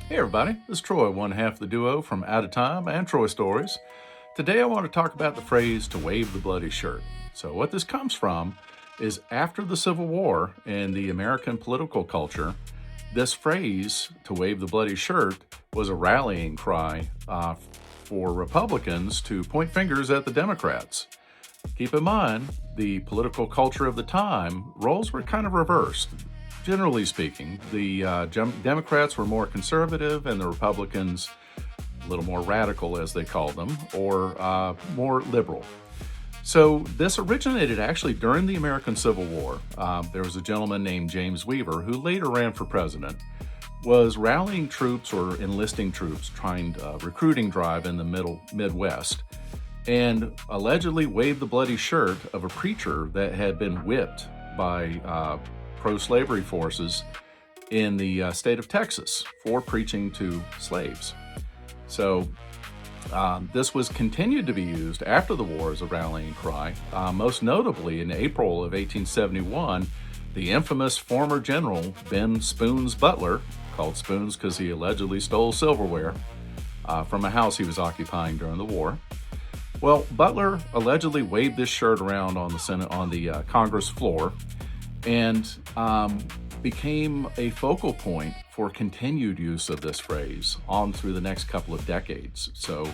Hey everybody, this is Troy, one half of the duo from Out of Time and Troy Stories. Today I want to talk about the phrase to wave the bloody shirt. So what this comes from is after the Civil War in the American political culture, this phrase to wave the bloody shirt was a rallying cry for Republicans to point fingers at the Democrats. Keep in mind, the political culture of the time, roles were kind of reversed. Generally speaking, the Democrats were more conservative and the Republicans a little more radical, as they called them, or more liberal. So this originated actually during the American Civil War. There was a gentleman named James Weaver who later ran for president, was rallying troops or enlisting troops, trying recruiting drive in the Midwest, and allegedly waved the bloody shirt of a preacher that had been whipped by pro-slavery forces in the state of Texas for preaching to slaves. So this was continued to be used after the war as a rallying cry. Most notably in April of 1871, the infamous former general Ben Spoons Butler, called Spoons because he allegedly stole silverware from a house he was occupying during the war. Well, Butler allegedly waved this shirt around on the Congress floor, and became a focal point for continued use of this phrase on through the next couple of decades. So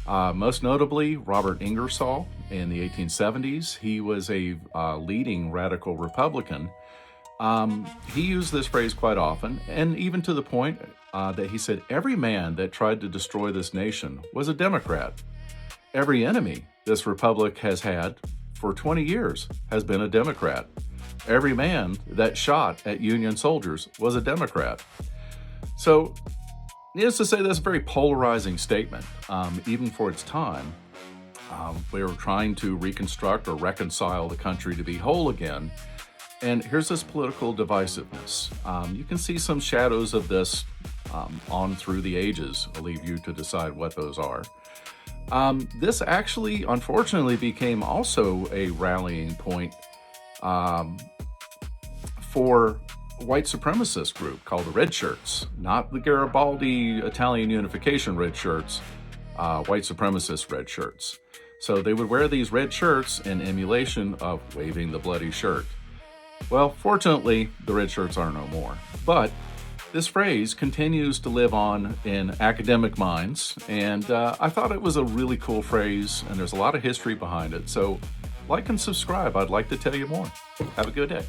most notably, Robert Ingersoll in the 1870s, he was a leading radical Republican. He used this phrase quite often, and even to the point that he said every man that tried to destroy this nation was a Democrat. Every enemy this republic has had for 20 years has been a Democrat. Every man that shot at Union soldiers was a Democrat. So, needless to say, that's a very polarizing statement, even for its time. We were trying to reconstruct or reconcile the country to be whole again. And here's this political divisiveness. You can see some shadows of this on through the ages. I'll leave you to decide what those are. This actually, unfortunately, became also a rallying point for a white supremacist group called the Red Shirts, not the Garibaldi Italian Unification Red Shirts, white supremacist Red Shirts. So they would wear these red shirts in emulation of waving the bloody shirt. Well, fortunately, the Red Shirts are no more, but this phrase continues to live on in academic minds, and I thought it was a really cool phrase, and there's a lot of history behind it. So like and subscribe. I'd like to tell you more. Have a good day.